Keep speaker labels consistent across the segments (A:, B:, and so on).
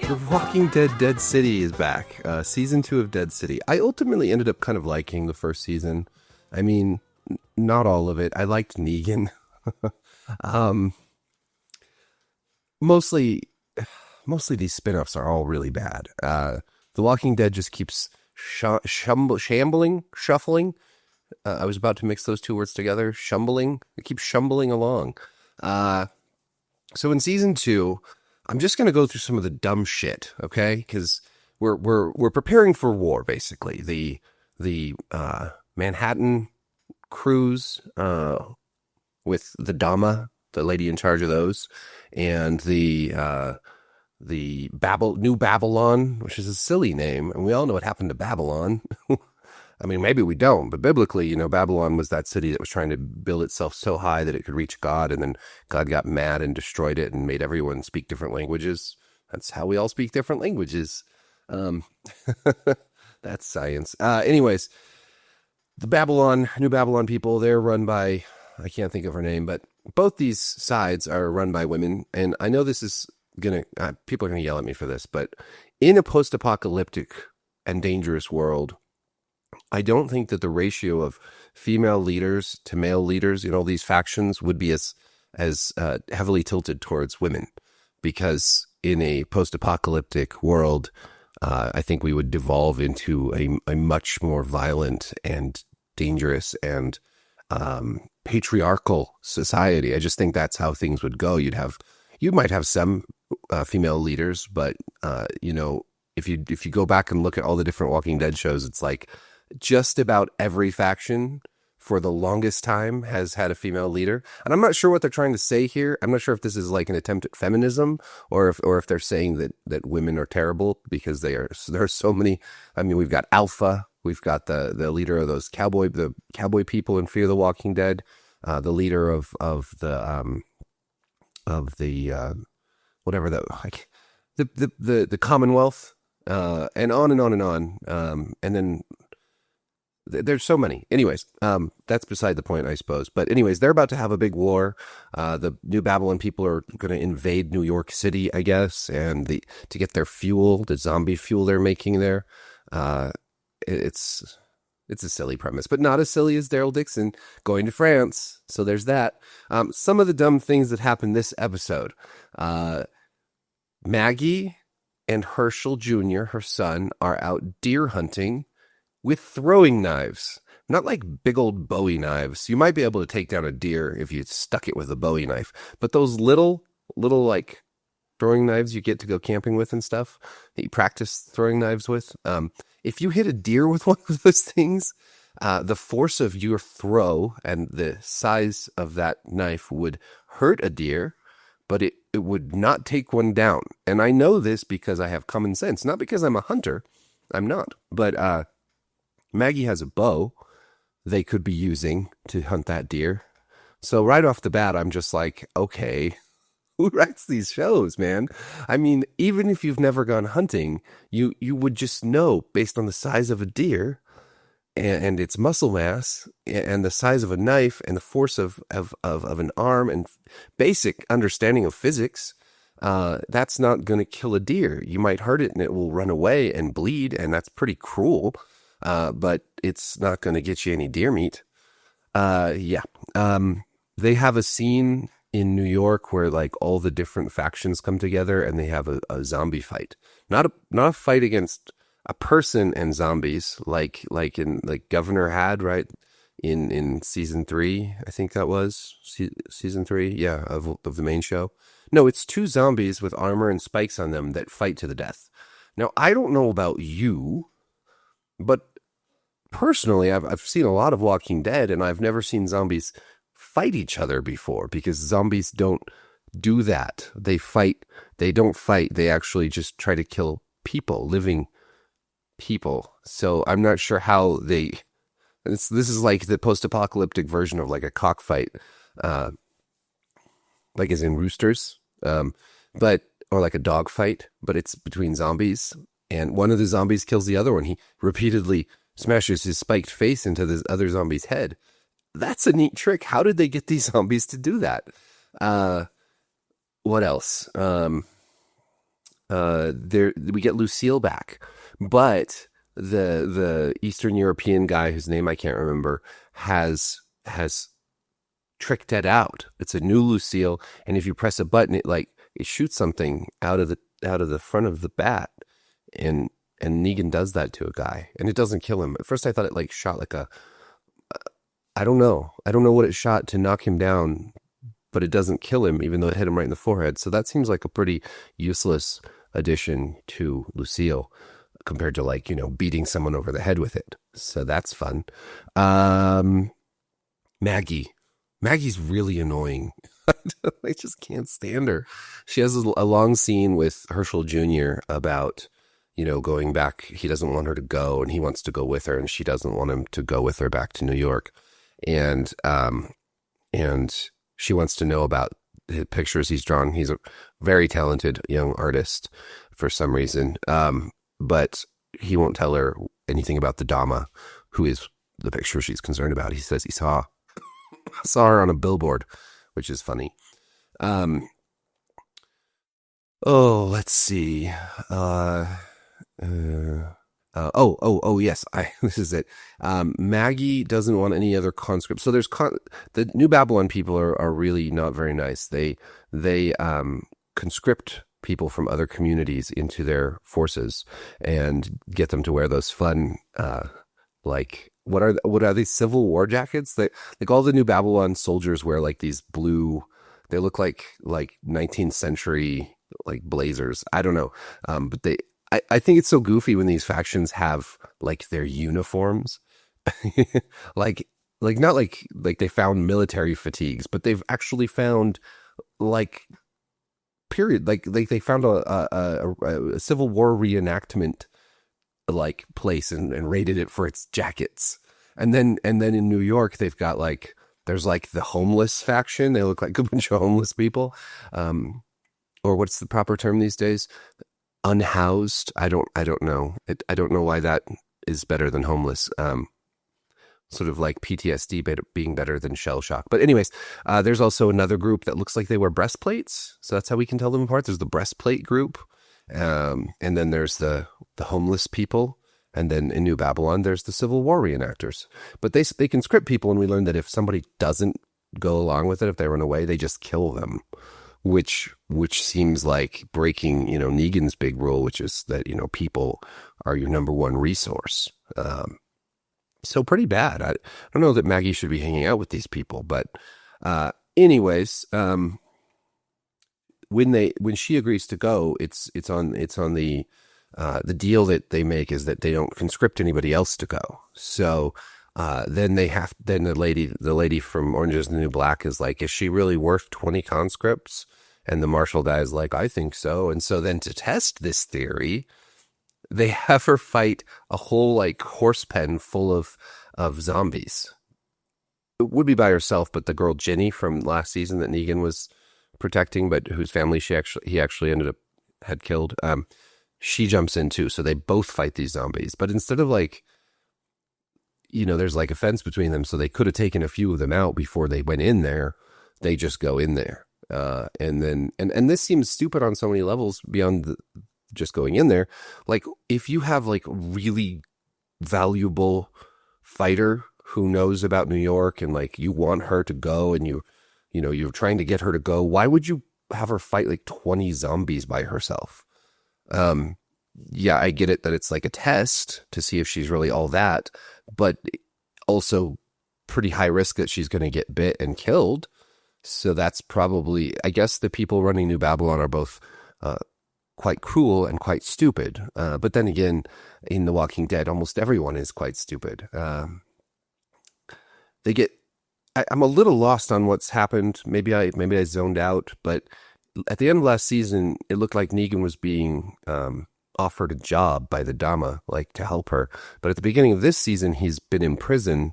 A: The Walking Dead Dead City is back. Season 2 of Dead City. I ultimately ended up kind of liking the first season. I mean, not all of it. I liked Negan. um, mostly these spinoffs are all really bad. The Walking Dead just keeps shuffling. I was about to mix those two words together. Shumbling. It keeps shumbling along. So in season 2, I'm just going to go through some of the dumb shit, okay? Because we're preparing for war, basically. The Manhattan cruise with the Dama, the lady in charge of those, and the New Babylon, which is a silly name, and we all know what happened to Babylon. I mean, maybe we don't, but biblically, Babylon was that city that was trying to build itself so high that it could reach God, and then God got mad and destroyed it and made everyone speak different languages. That's how we all speak different languages. That's science. Anyways, the New Babylon people, they're run by, I can't think of her name, but both these sides are run by women, and I know this is people are gonna yell at me for this, but in a post-apocalyptic and dangerous world, I don't think that the ratio of female leaders to male leaders in all these factions would be as heavily tilted towards women, because in a post-apocalyptic world, I think we would devolve into a much more violent and dangerous and patriarchal society. I just think that's how things would go. You might have some female leaders, but if you go back and look at all the different Walking Dead shows, it's like just about every faction for the longest time has had a female leader. And I'm not sure what they're trying to say here. I'm not sure if this is like an attempt at feminism or if they're saying that women are terrible because there are so many. I mean, we've got Alpha, we've got the leader of those cowboy people in Fear the Walking Dead, the leader of the whatever the Commonwealth, and on and on and on. And then there's so many. Anyways, that's beside the point, I suppose. But anyways, they're about to have a big war. The New Babylon people are going to invade New York City, I guess, and to get their fuel, the zombie fuel they're making there. It's a silly premise, but not as silly as Daryl Dixon going to France. So there's that. Some of the dumb things that happened this episode. Maggie and Herschel Jr., her son, are out deer hunting with throwing knives. Not like big old Bowie knives. You might be able to take down a deer if you stuck it with a Bowie knife. But those little like throwing knives you get to go camping with and stuff that you practice throwing knives with. If you hit a deer with one of those things, the force of your throw and the size of that knife would hurt a deer, but it would not take one down. And I know this because I have common sense, not because I'm a hunter. I'm not. But Maggie has a bow they could be using to hunt that deer. So right off the bat, I'm just like, okay, who writes these shows, man? I mean, even if you've never gone hunting, you would just know based on the size of a deer and its muscle mass and the size of a knife and the force of an arm and basic understanding of physics, that's not going to kill a deer. You might hurt it and it will run away and bleed, and that's pretty cruel. But it's not going to get you any deer meat. They have a scene in New York where like all the different factions come together and they have a zombie fight. Not a fight against a person and zombies like Governor had, right? In season 3, I think that was season 3. Yeah. Of the main show. No, it's 2 zombies with armor and spikes on them that fight to the death. Now, I don't know about you, but personally, I've seen a lot of Walking Dead, and I've never seen zombies fight each other before, because zombies don't do that. They fight. They don't fight. They actually just try to kill people, living people. So I'm not sure how they. This is like the post-apocalyptic version of like a cockfight, like as in roosters, but or like a dog fight, but it's between zombies, and one of the zombies kills the other one. He repeatedly smashes his spiked face into this other zombie's head. That's a neat trick. How did they get these zombies to do that? What else? there we get Lucille back, but the Eastern European guy whose name I can't remember has tricked it out. It's a new Lucille, and if you press a button, it shoots something out of the front of the bat, and Negan does that to a guy, and it doesn't kill him. At first, I thought it like shot like a I don't know. I don't know what it shot to knock him down, but it doesn't kill him, even though it hit him right in the forehead. So that seems like a pretty useless addition to Lucille compared to like, beating someone over the head with it. So that's fun. Maggie. Maggie's really annoying. I just can't stand her. She has a long scene with Herschel Jr. about, going back. He doesn't want her to go and he wants to go with her, and she doesn't want him to go with her back to New York. And she wants to know about the pictures he's drawn. He's a very talented young artist for some reason. But he won't tell her anything about the Dama, who is the picture she's concerned about. He says he saw her on a billboard, which is funny. Let's see. Yes, this is it. Maggie doesn't want any other conscripts. So there's the New Babylon people are really not very nice. They conscript people from other communities into their forces and get them to wear those fun, what are these Civil War jackets? Like all the New Babylon soldiers wear like these blue. They look like 19th century like blazers. I don't know, but I think it's so goofy when these factions have like their uniforms, like not like they found military fatigues, but they've actually found like period like they found a Civil War reenactment like place and rated it for its jackets, and then in New York they've got like there's like the homeless faction. They look like a bunch of homeless people, or what's the proper term these days? Unhoused. I don't know. I don't know why that is better than homeless. Sort of like PTSD being better than shell shock. But anyways, there's also another group that looks like they wear breastplates. So that's how we can tell them apart. There's the breastplate group. And then there's the homeless people. And then in New Babylon, there's the Civil War reenactors. But they conscript people, and we learned that if somebody doesn't go along with it, if they run away, they just kill them. Which seems like breaking, Negan's big rule, which is that, people are your number one resource. So pretty bad. I don't know that Maggie should be hanging out with these people, but anyways, when she agrees to go, it's on the deal that they make is that they don't conscript anybody else to go. So then the lady from Orange is the New Black is like, is she really worth 20 conscripts? And the marshal guy is like, I think so. And so then to test this theory, they have her fight a whole like horse pen full of zombies. It would be by herself, but the girl Jenny from last season that Negan was protecting, but whose family he actually had killed, she jumps in too. So they both fight these zombies. But instead of like, there's like a fence between them, so they could have taken a few of them out before they went in there. They just go in there. And this seems stupid on so many levels beyond just going in there. Like if you have like really valuable fighter who knows about New York and like you want her to go and you're trying to get her to go, why would you have her fight like 20 zombies by herself? Yeah, I get it that it's like a test to see if she's really all that, but also pretty high risk that she's going to get bit and killed. So that's probably, I guess the people running New Babylon are both quite cruel and quite stupid. But then again, in The Walking Dead, almost everyone is quite stupid. I'm a little lost on what's happened. Maybe I zoned out, but at the end of last season, it looked like Negan was being offered a job by the Dama, like to help her. But at the beginning of this season, he's been in prison,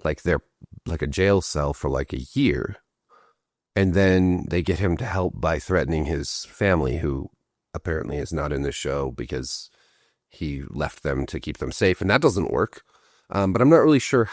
A: like a jail cell for like a year. And then they get him to help by threatening his family, who apparently is not in the show because he left them to keep them safe. And that doesn't work. But I'm not really sure.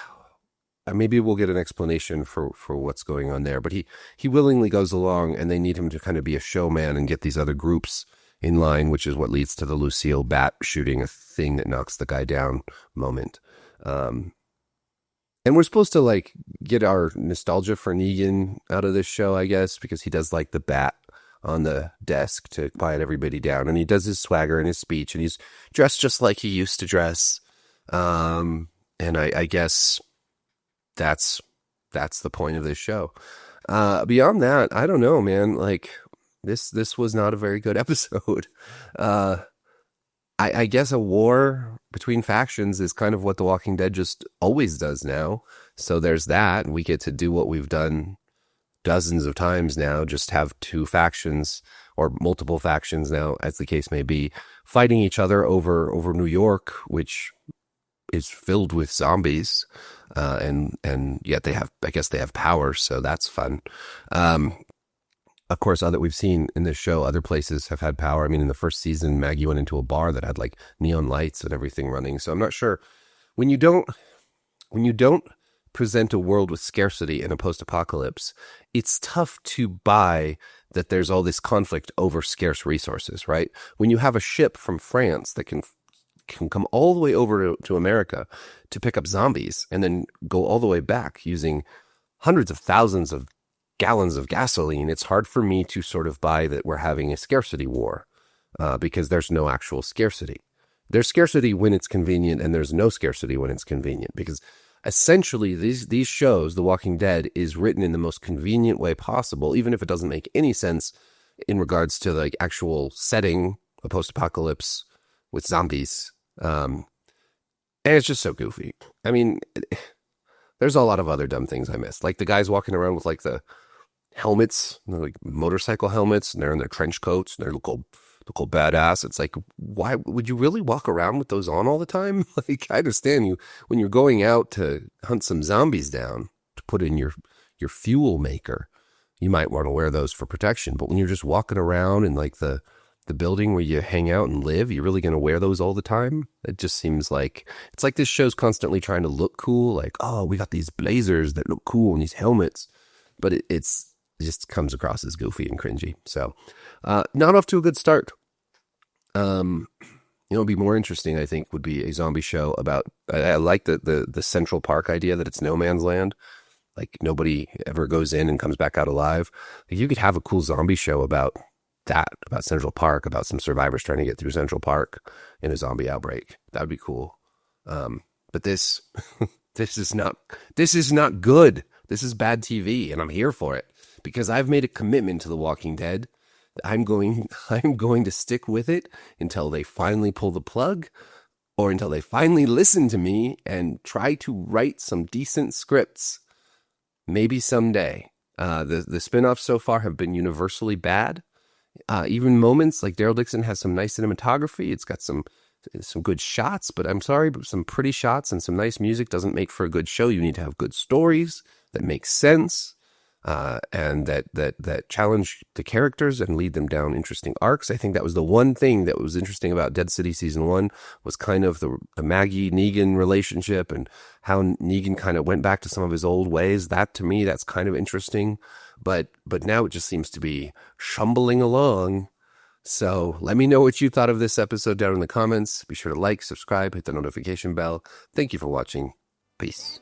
A: Maybe we'll get an explanation for what's going on there. But he willingly goes along, and they need him to kind of be a showman and get these other groups in line, which is what leads to the Lucille bat shooting a thing that knocks the guy down moment. And we're supposed to like get our nostalgia for Negan out of this show, I guess, because he does like the bat on the desk to quiet everybody down. And he does his swagger and his speech, and he's dressed just like he used to dress. And I guess that's the point of this show. Beyond that, I don't know, man. Like this was not a very good episode. I guess a war between factions is kind of what The Walking Dead just always does now. So there's that. We get to do what we've done dozens of times now, just have two factions or multiple factions now, as the case may be, fighting each other over New York, which is filled with zombies. And yet they have power. So that's fun. Of course, other we've seen in this show, other places have had power. I mean, in the first season, Maggie went into a bar that had like neon lights and everything running. So I'm not sure when you don't present a world with scarcity in a post-apocalypse, it's tough to buy that there's all this conflict over scarce resources, right? When you have a ship from France that can come all the way over to America to pick up zombies and then go all the way back using hundreds of thousands of gallons of gasoline, it's hard for me to sort of buy that we're having a scarcity war because there's no actual scarcity. There's scarcity when it's convenient, and there's no scarcity when it's convenient, because essentially these shows, The Walking Dead, is written in the most convenient way possible, even if it doesn't make any sense in regards to like actual setting a post-apocalypse with zombies. And it's just so goofy. I mean, there's a lot of other dumb things I missed, like the guys walking around with like the helmets, like motorcycle helmets, and they're in their trench coats, and they look all badass. It's like, why would you really walk around with those on all the time? Like, I understand you when you're going out to hunt some zombies down to put in your fuel maker, you might want to wear those for protection. But when you're just walking around in like the building where you hang out and live, you're really going to wear those all the time? It just seems like it's like this show's constantly trying to look cool. Like, oh, we got these blazers that look cool and these helmets, but it just comes across as goofy and cringy. So, not off to a good start. It'd be more interesting, I think, would be a zombie show about, I like the Central Park idea that it's no man's land. Like nobody ever goes in and comes back out alive. Like, you could have a cool zombie show about that, about Central Park, about some survivors trying to get through Central Park in a zombie outbreak. That would be cool. But this is not good. This is bad TV, and I'm here for it because I've made a commitment to The Walking Dead. I'm going to stick with it until they finally pull the plug, or until they finally listen to me and try to write some decent scripts. Maybe someday. The spinoffs so far have been universally bad. Even moments like Daryl Dixon has some nice cinematography. It's got some good shots, but I'm sorry, but some pretty shots and some nice music doesn't make for a good show. You need to have good stories that make sense, and that challenge the characters and lead them down interesting arcs. I think that was the one thing that was interesting about Dead City Season 1 was kind of the Maggie-Negan relationship and how Negan kind of went back to some of his old ways. That, to me, that's kind of interesting. But now it just seems to be shumbling along. So let me know what you thought of this episode down in the comments. Be sure to like, subscribe, hit the notification bell. Thank you for watching. Peace.